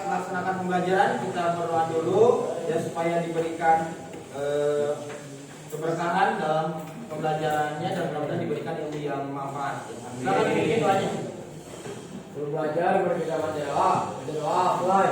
melaksanakan pembelajaran, kita berdoa dulu ya supaya diberikan keberkahan dalam pembelajarannya dan mudah-mudahan diberikan ilmu yang manfaat. Silakan dibikin doanya. Belajar berbeda materi. Berdoa mulai.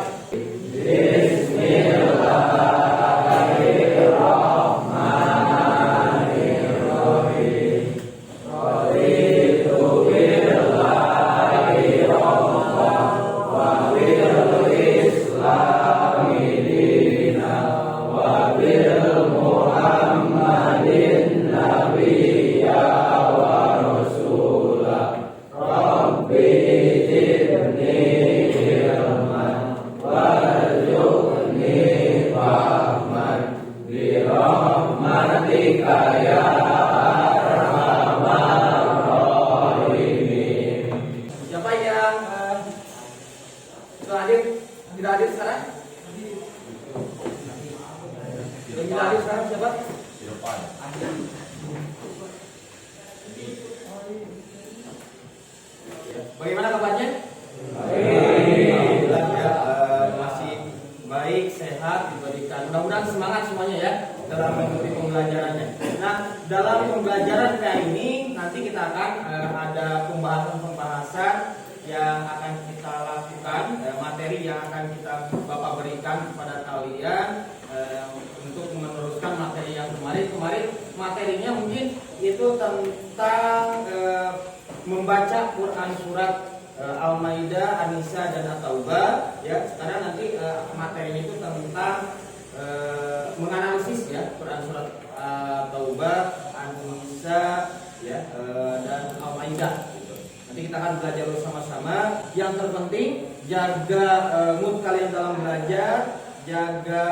Siapa yang tidak hadir sekarang? Yang tidak hadir sekarang siapa? Bagaimana kabarnya? Alhamdulillah ya, masih baik, sehat, diberikan. Mudah-mudahan semangat semuanya ya dalam mengikuti pembelajarannya. Nah, dalam pembelajaran kayak ini nanti kita akan ada pembahasan-pembahasan yang akan kita lakukan, materi yang akan kita Bapak berikan kepada kalian untuk meneruskan materi yang kemarin materinya mungkin itu tentang membaca Quran surat Al-Maidah, An-Nisa dan At-Taubah ya. Sekarang nanti materinya itu tentang menganalisis ya Quran surat At-Taubah, An-Nisa ya dan Al-Maidah gitu. Nanti kita akan belajar bersama-sama. Yang terpenting jaga mood kalian dalam belajar, jaga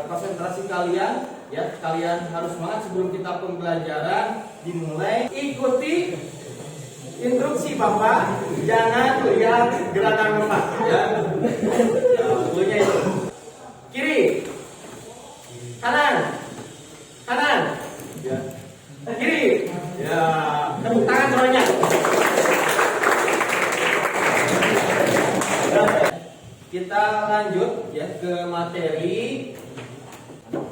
konsentrasi kalian ya. Kalian harus semangat sebelum kita pembelajaran dimulai. Ikuti instruksi Bapak, jangan lihat gerakan Bapak ya. Dulunya itu. Kiri, kanan, ya. Kiri, ya. Tepuk tangan semuanya. Kita lanjut ya ke materi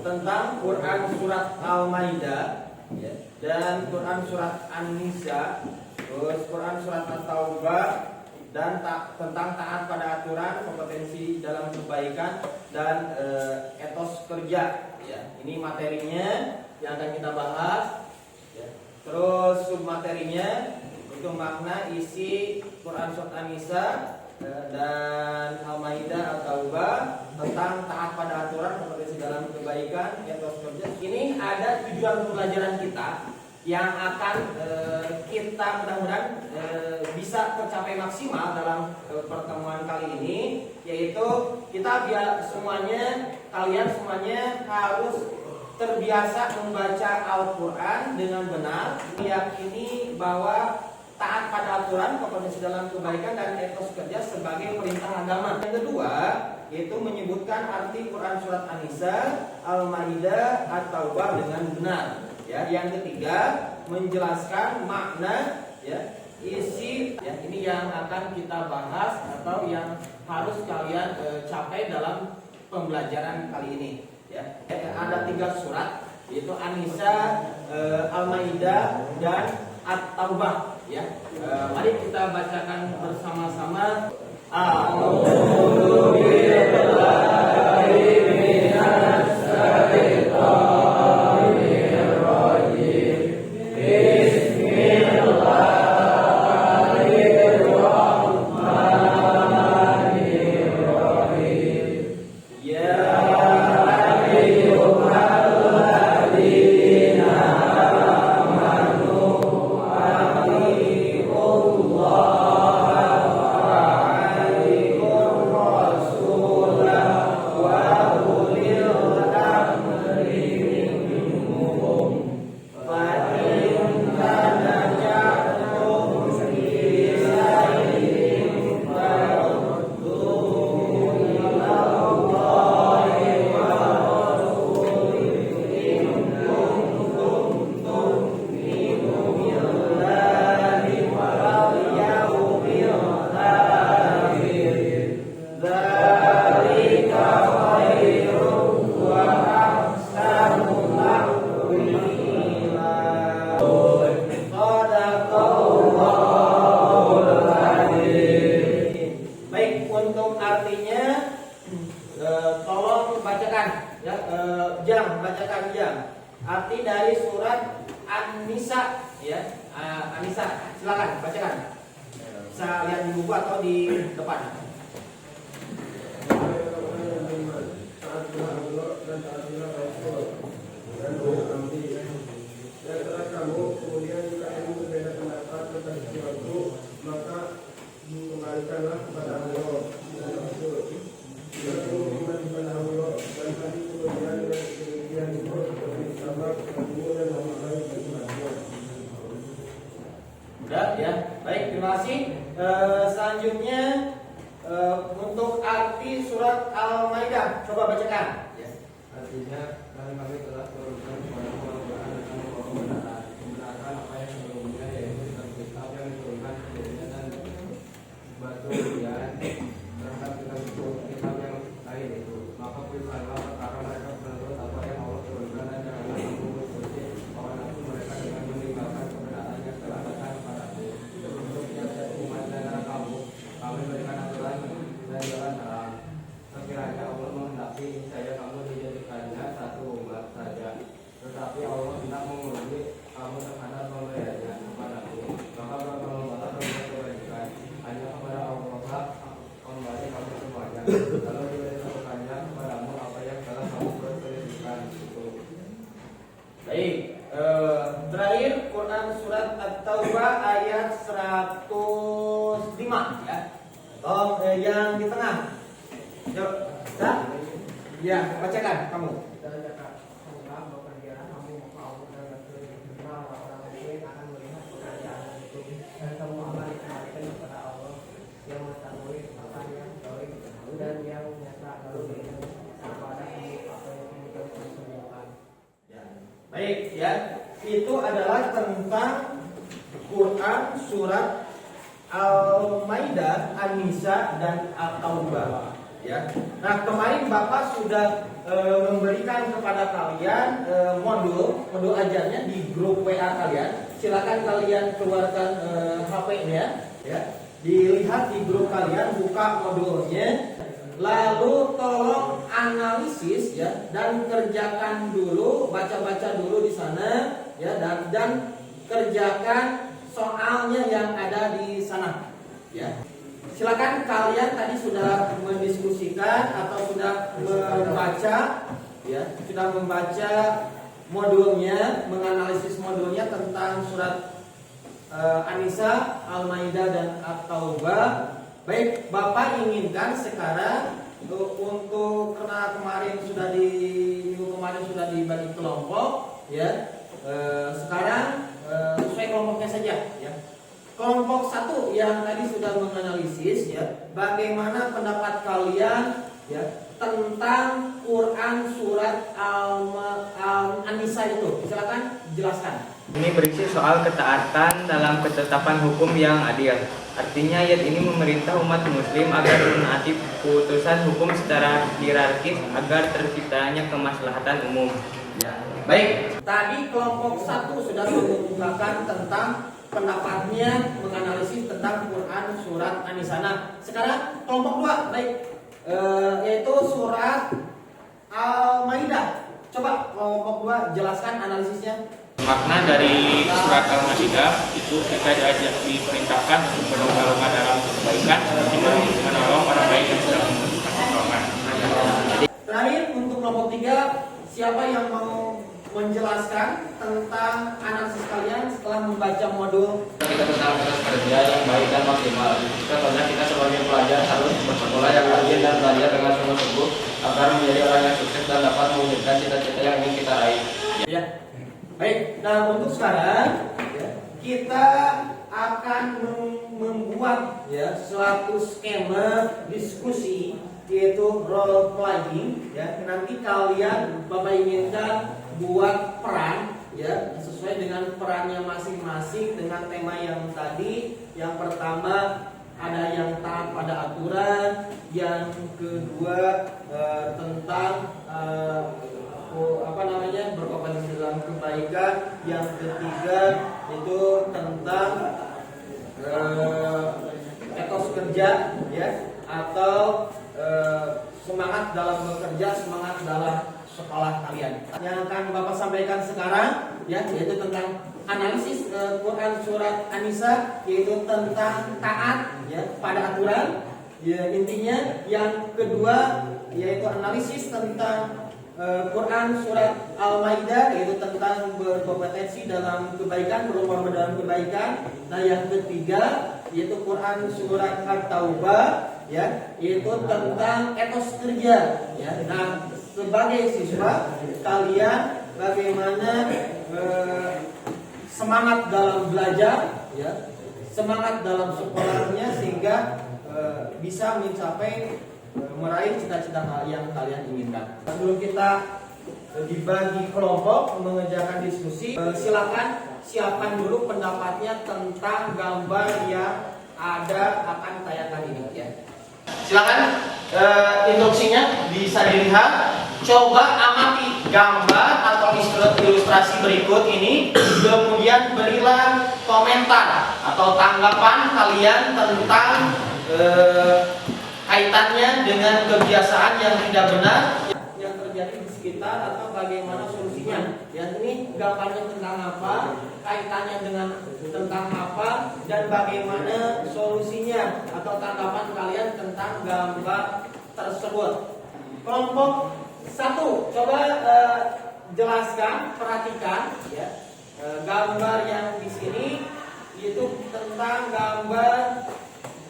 tentang Quran surat Al-Maidah ya, dan Quran surat An-Nisa, terus Quran surat At-Taubah dan tentang taat pada aturan, kompetensi dalam kebaikan dan etos kerja ya. Ini materinya yang akan kita bahas ya. Terus submaterinya itu makna isi Quran surat An-Nisa dan Al-Maidah At-Taubah tentang taat pada aturan, kompetensi dalam kebaikan, etos kerja. Ini ada tujuan pembelajaran kita yang akan kita mudah-mudahan bisa tercapai maksimal dalam pertemuan kali ini, yaitu kita kalian semuanya harus terbiasa membaca Al-Quran dengan benar, meyakini bahwa taat pada aturan, kompetensi dalam kebaikan dan etos kerja sebagai perintah agama. Yang kedua, yaitu menyebutkan arti Quran surat An-Nisa, Al-Maidah, At-Taubah dengan benar. Ya, yang ketiga, menjelaskan makna ya, isi ya, ini yang akan kita bahas atau yang harus kalian capai dalam pembelajaran kali ini ya. Ada 3 surat, yaitu An-Nisa, Al-Maidah dan At-Taubah ya. Mari kita bacakan bersama-sama. artinya tolong bacakan ya, Jam bacakan Jam. Arti dari surat An-Nisa ya. An-Nisa silakan bacakan. Bisa lihat di buku atau di depan. Kemudian jika kamu berbeda pendapat tentang sesuatu, maka kembalikanlah kepada Allah dan Rasul. Jika kamu beriman kepada Allah dan hari kemudian dengan demikian itu seperti sama kamu dan orang lain beriman. Udah ya. Baik, terima kasih. Selanjutnya untuk arti surat Al-Maidah, coba bacakan. Ya. Artinya kami telah turunkan kepada Al-Quran dengan membenarkan apa yang sebelumnya, yaitu kitab yang diturunkan sebelumnya dan batu ujian terhadap kitab yang lain itu. Maka pilihkanlah perkara mereka menurut apa yang Allah turunkan dan janganlah kamu mengikuti hawa nafsu mereka dengan meninggalkan kebenaran yang telah datang kepadamu. Untuk tiap-tiap umat di antara kamu, kami berikan aturan dan jalan terang. Sekiranya Allah menghendaki, saya kamu dijadikannya satu umat saja. Tetapi Allah tidak mengurangi kamu terhadap pemberiannya kepadamu. Maka berlomba-lomba berbuat kebaikan. Hanya kepada Allah kembali kamu semuanya. Lalu diberitahukannya kepadamu apa yang telah kamu perselisihkan itu. Baik, terakhir Quran surat At-Taubah ayat 105 ya. Yang di tengah. Yuk, bisa? Ya, bacakan kamu. Baik ya, itu adalah tentang Quran surat Al-Maidah, An-Nisa dan At-Taubah. Ya. Nah, kemarin Bapak sudah memberikan kepada kalian modul ajarnya di grup WA kalian. Silakan kalian keluarkan HP-nya, ya. Dilihat di grup kalian, buka modulnya. Lalu tolong analisis ya dan kerjakan dulu, baca-baca dulu di sana ya, dan kerjakan soalnya yang ada di sana ya. Silakan kalian tadi sudah mendiskusikan atau sudah membaca ya, sudah membaca modulnya, menganalisis modulnya tentang surat An-Nisa, Al-Maidah dan At-Taubah. Baik, Bapak inginkan sekarang untuk karena minggu kemarin sudah dibagi kelompok ya. Sekarang sesuai kelompoknya saja ya. Kelompok 1 yang tadi sudah menganalisis ya, bagaimana pendapat kalian ya tentang Quran surat An-Nisa itu? Silakan jelaskan. Ini berisi soal ketaatan dalam ketetapan hukum yang adil. Artinya ayat ini memerintah umat muslim agar menaati putusan hukum secara hierarkis agar terciptanya kemaslahatan umum. Ya. Baik, tadi kelompok 1 sudah mengemukakan tentang pendapatnya menganalisis tentang Quran surat An-Nisa. Nah, sekarang kelompok 2, baik, yaitu surat Al-Maidah. Coba kelompok 2 jelaskan analisisnya. Makna dari surat Al-Maidah itu kita diperintahkan untuk berlomba-lomba dalam kebaikan, menolong orang baik yang sedang membutuhkan pertolongan. Terakhir untuk kelompok 3, siapa yang mau menjelaskan tentang analisis kalian setelah membaca modul? Kita tentang atas kerja yang baik dan maksimal. Contohnya kita sebagai pelajar harus bersekolah yang rajin dan belajar dengan sungguh-sungguh agar menjadi orang yang sukses dan dapat mewujudkan cita-cita yang ingin kita raih. Ya. Baik, nah untuk sekarang ya, kita akan membuat ya suatu skema diskusi, yaitu role playing ya. Nanti kalian Bapak inginkan buat peran ya sesuai dengan perannya masing-masing dengan tema yang tadi. Yang pertama ada yang taat pada aturan, yang kedua tentang berkompetisi dalam kebaikan, yang ketiga itu tentang etos kerja ya, atau semangat dalam bekerja, semangat dalam sekolah kalian. Yang akan Bapak sampaikan sekarang ya, yaitu tentang analisis Quran surat An-Nisa, yaitu tentang taat ya pada aturan. Ya, intinya yang kedua yaitu analisis tentang Quran surat Al-Maidah, yaitu tentang berkompetensi dalam kebaikan, berlomba dalam kebaikan. Nah, yang ketiga yaitu Quran surat At-Taubah ya, yaitu tentang etos kerja ya. Nah, sebagai siswa kalian bagaimana semangat dalam belajar ya, semangat dalam sekolahnya sehingga bisa mencapai meraih cita-cita yang kalian inginkan. Sebelum kita dibagi kelompok mengerjakan diskusi, silakan siapkan dulu pendapatnya tentang gambar yang ada akan tayangan ini ya. Silakan instruksinya bisa dilihat. Coba amati gambar atau ilustrasi berikut ini, kemudian berilah komentar atau tanggapan kalian tentang kaitannya dengan kebiasaan yang tidak benar yang terjadi di sekitar atau bagaimana solusinya. Ya, ini gambarnya tentang apa, kaitannya dengan tentang apa, dan bagaimana solusinya atau tanggapan kalian tentang gambar tersebut. Kelompok 1, coba jelaskan, perhatikan ya, gambar yang di sini itu tentang gambar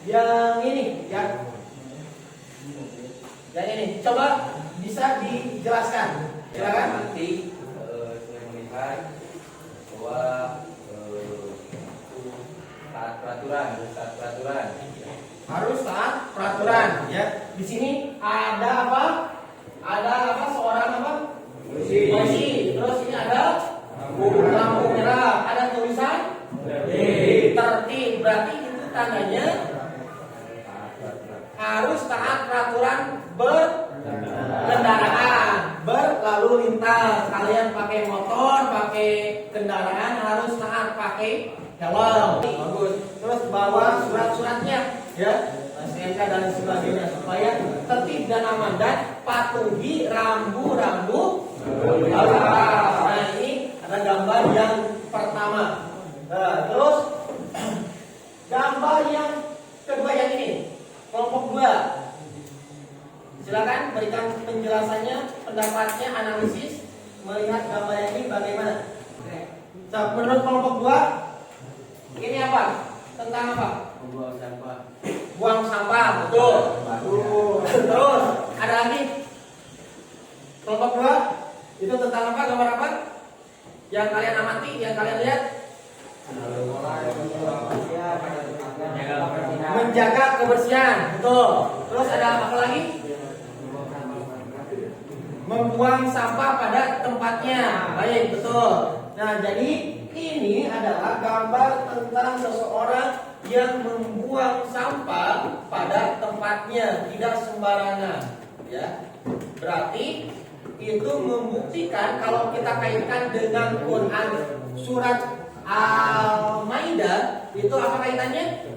yang ini ya. Yang ini coba bisa dijelaskan. Silakan. Nanti saya melihat bahwa taat peraturan. Harus taat peraturan ya. Di sini ada apa? Ada apa? Seorang apa? Polisi. Terus ini ada lampu merah. Ada tulisan tertib. Berarti itu tandanya harus taat peraturan berkendaraan, berlalu lintas. Kalian pakai motor, pakai kendaraan harus taat pakai helm. Bagus. Terus bawa surat-suratnya ya, SNK dan sebagainya supaya tertib dan aman, dan patuhi rambu-rambu lalu lintas. Nah, ini ada gambar yang pertama. Nah, terus gambar yang kedua yang ini. Kelompok 2, silakan berikan penjelasannya, pendapatnya, analisis melihat gambar ini bagaimana. Nah, menurut kelompok 2 ini apa? Tentang apa? Buang sampah. Buang sampah, betul. Terus ada lagi. Kelompok 2 itu tentang apa? Gambar apa? Yang kalian amati, yang kalian lihat? Menjaga kebersihan, betul. Terus ada apa lagi? Membuang sampah pada tempatnya. Baik, betul. Nah, jadi ini adalah gambar tentang seseorang yang membuang sampah pada tempatnya, tidak sembarangan. Ya, berarti itu membuktikan kalau kita kaitkan dengan Quran surat Al-Maidah, itu apa kaitannya?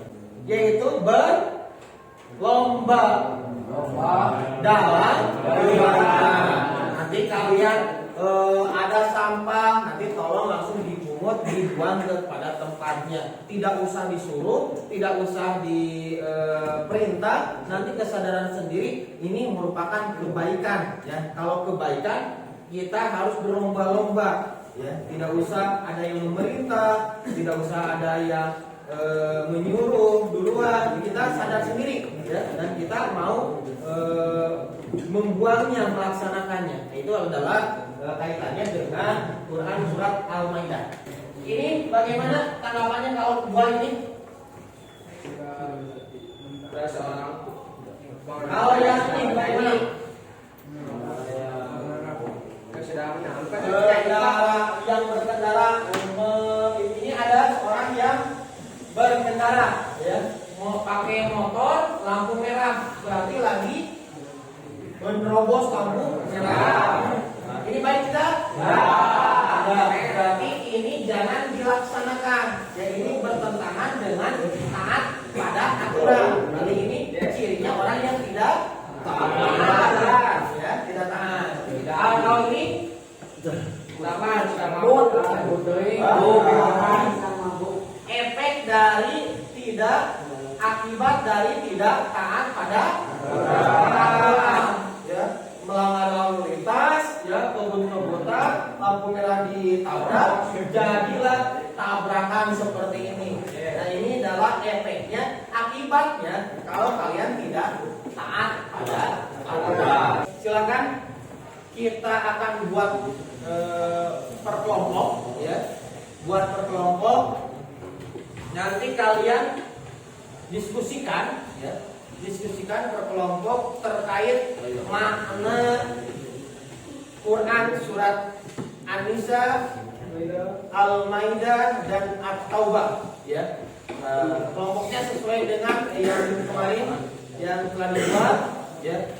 Yaitu berlomba dalam kebaikan. Nanti kalian ada sampah, nanti tolong langsung dipungut, dibuang kepada tempatnya. Tidak usah disuruh, tidak usah diperintah. Nanti kesadaran sendiri ini merupakan kebaikan. Ya, kalau kebaikan kita harus berlomba-lomba. Ya, tidak usah ada yang memerintah, tidak usah ada yang menyuruh duluan. Kita sadar sendiri ya, dan kita mau membuangnya, melaksanakannya. Itu adalah kaitannya dengan Quran surat Al-Maidah. Ini bagaimana tanggapannya kalau dua ini? Kalau yang ini bagaimana? Yang berkendara, ini ada seorang yang berkendara, ya, mau pakai motor lampu merah, berarti lagi menerobos lampu merah. Ini baik tidak? Berarti ini jangan dilaksanakan. Ya, ini bertentangan dengan taat pada aturan. Berarti ini cirinya orang yang tidak taat pada aturan, ya, melanggar lalu lintas, ya, kebut-kebutan, lampu merah ditabrak, jadilah tabrakan seperti ini. Nah, ini adalah efeknya, akibatnya kalau kalian tidak taat pada aturan. Silakan kita akan buat per kelompok, ya, buat per kelompok. Nanti kalian diskusikan, ya, diskusikan per kelompok terkait makna Quran surat An-Nisa, Al-Maidah dan At-Taubah, ya. Kelompoknya sesuai dengan yang kemarin yang telah dibuat, ya.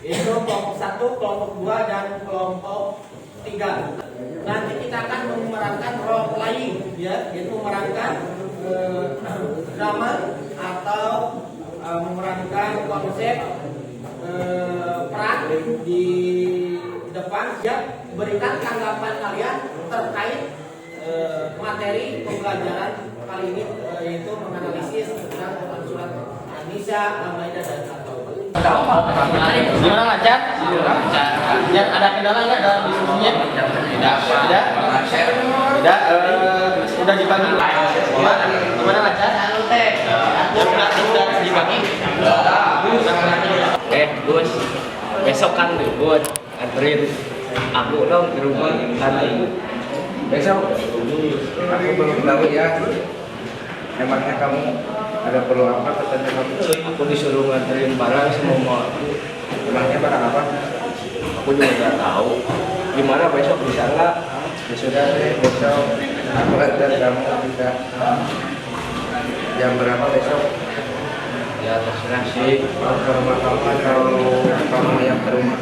Itu kelompok 1, kelompok 2 dan kelompok 3. Nanti kita akan memerankan role playing, ya, yaitu memerankan drama atau memerankan konsep peran di depan, ya. Berikan tanggapan kalian terkait materi pembelajaran kali ini, yaitu menganalisis tentang surat An-Nisa, Al-Maidah dan At-Taubah. Gimana lancar? Ya, ada kendala nggak dalam diskusinya? Tidak. Sudah dibagi. Gimana lancar? Sudah dibagi. Gus, besok kan libur, anterin aku dong ke rumah nanti. Besok aku belum tahu ya. Emangnya kamu ada perlu apa katanya kamu? Aku disuruh nganterin barang sama mau aku. Emangnya barang apa? Aku juga nggak tahu. Gimana besok bisa nggak? Ya sudah deh, besok aku antar kamu juga. Jam berapa besok? Ya terserah sih. Mau ke rumah kamu atau kamu yang ke rumah?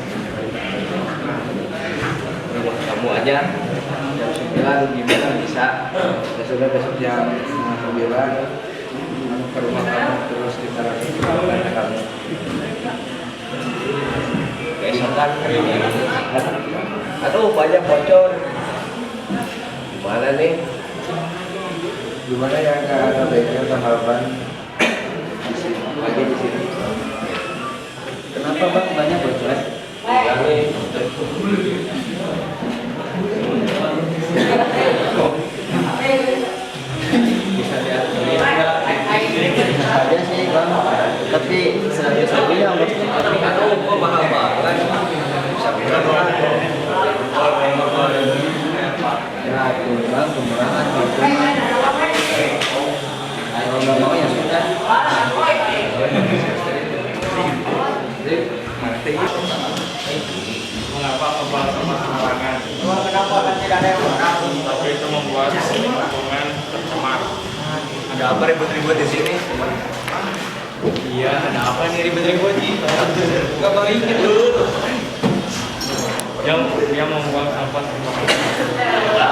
Rumah kamu aja. Jam 9 gimana bisa? Ya sudah besok jam 9 aku ke rumah kamu terus kita lakukan kamu. Besok kan aduh banyak bocor. Gimana nih? Gimana ya, nggak ada baiknya tanggapan lagi di sini. Kenapa bang banyak bocor? Ya nih. Bisa lihat ada sih bang, tapi seratus yang tapi aduh kok mahal banget. Ya itu bang kemurahan gitu. Ayo nggak mau ya sudah. Mengapa kebal sama sembarangan? Kenapa tidak ada yang menang? Tapi itu membuat lingkungan tercemar. Ada apa ribut-ribut di sini? Iya, ada apa nih ribut-ribut? Gak baik gitu. Dia membuang sampah sembarangan.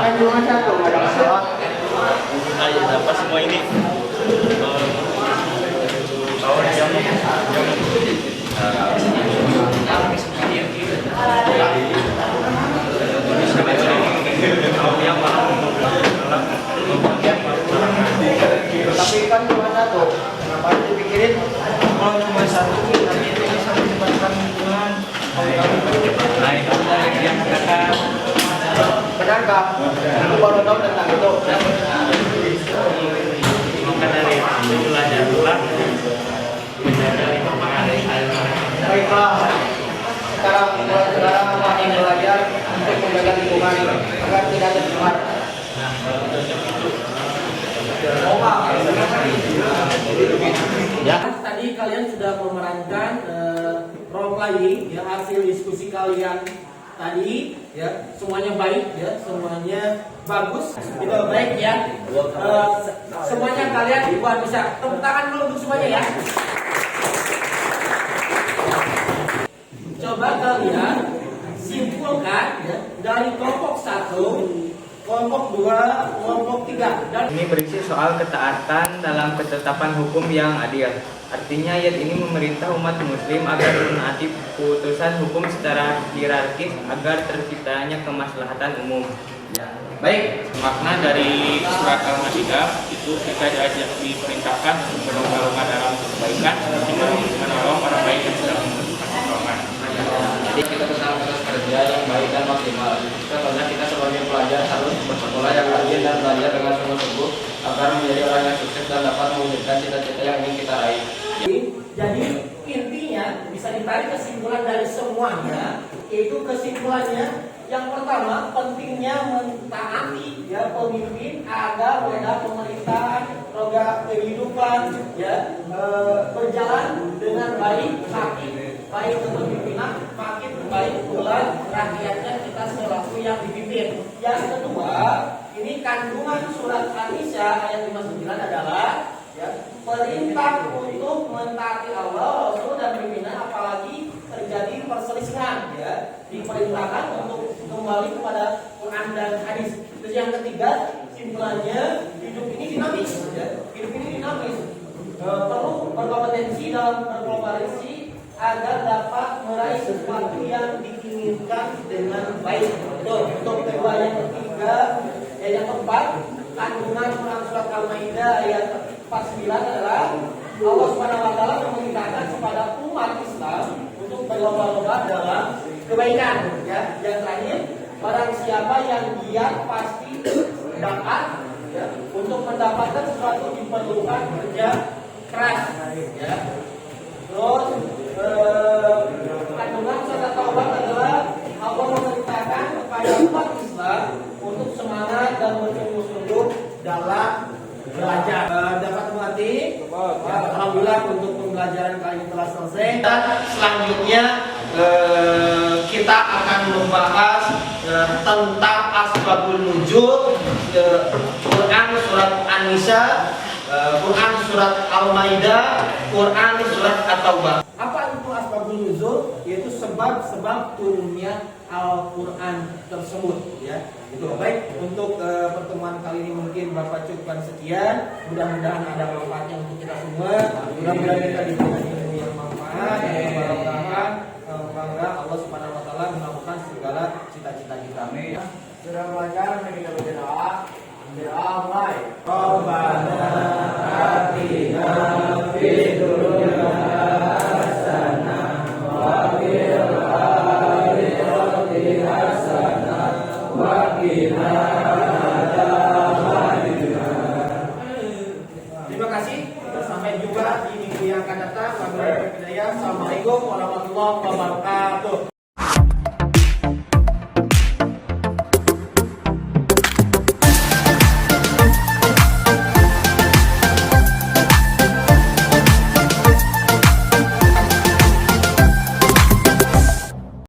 Kan cuma satu, nggak ada masalah. Saya dapat semua ini. Tahu Tapi kan cuma satu, kenapa dipikirin kalau cuma satu nanti itu bisa menyebabkan lingkungan. Nah itu dari yang katakan. Benar kak? Aku baru tahu tentang itu. Maka dari itu belajarlah menjaga lingkungan. Baiklah, sekarang kami belajar untuk menjaga lingkungan agar tidak tercemar. Ya. Tadi kalian sudah memerankan role playing, ya, hasil diskusi kalian tadi, ya, semuanya baik, ya, semuanya bagus, itu baik, ya. Semuanya kalian buat bisa tepuk tangan dulu untuk semuanya, ya. Coba kalian simpulkan, ya, dari kelompok 1, kelompok 2, kelompok 3 dan Ini berisi soal ketaatan dalam ketetapan hukum yang adil. Artinya ayat ini memerintah umat muslim agar menaati putusan hukum secara hierarkis agar terciptanya kemaslahatan umum. Ya. Baik, makna dari surat Al-Maidah itu kita diperintahkan berlomba-lomba dalam kebaikan seperti menolong orang baik yang sedang membutuhkan pertolongan. Jadi kita tetap terus kerja yang baik dan maksimal. Contohnya kita sebagai pelajar harus bersekolah yang rajin dan belajar dengan sungguh-sungguh agar menjadi orang yang sukses dan dapat mewujudkan cita-cita yang ingin kita raih. Jadi intinya bisa ditarik kesimpulan dari semuanya, yaitu kesimpulannya yang pertama pentingnya mentaati ya pemimpin agar roda pemerintahan, roda kehidupan ya berjalan dengan baik, makin baik kepemimpinan, makin baik pula rakyatnya kita selaku yang dipimpin. Yang kedua, ini kandungan surat An-Nisa ayat 59 adalah ya, perintah untuk mentaati Allah, Rasul dan pimpinan apalagi terjadi perselisihan ya, diperintahkan untuk kembali kepada Quran dan hadis. Terus yang ketiga, simpulannya hidup ini dinamis ya. Hidup ini dinamis. Perlu berkompetensi dalam berkolaborasi agar dapat meraih sesuatu yang diinginkan dengan baik. Untuk kedua, yang ketiga, yang keempat, kandungan Quran surat Al-Maidah ayat 49 adalah Allah SWT memerintahkan kepada umat Islam untuk berlomba-lomba dalam kebaikan. Ya, yang terakhir, barang siapa yang giat pasti dapat. Ya, untuk mendapatkan sesuatu diperlukan kerja keras. Ya. Terus kandungan surat Taubat adalah Allah memerintahkan kepada umat Islam untuk semangat dan bersungguh-sungguh dalam belajar. Dapat mengerti? Ya, alhamdulillah untuk pembelajaran kali ini telah selesai. Dan selanjutnya kita akan membahas tentang asbabun nuzul, Quran surat An-Nisa, Quran surat Al-Maidah, Quran surat At-Taubah. Apa itu asbabun nuzul? Yaitu sebab-sebab turunnya Al-Quran tersebut ya. Itu baik untuk pertemuan kali ini mungkin Bapak cukupkan sekian. Mudah-mudahan ada manfaatnya untuk kita semua. Mudah-mudahan kita diberikan ilmu yang manfaat dan barokah. Semoga Allah Subhanahu wa taala melakukan segala cita-cita kita. Amin. Sudah belajar, mari kita berdoa. Berdoa mulai. Rabbana atina fid dunya hasanah wa fil akhirati hasanah wa qina adzabannar. Terima kasih. Sampai jumpa di minggu yang akan datang. Wabillahi taufiq. Assalamualaikum warahmatullahi wabarakatuh.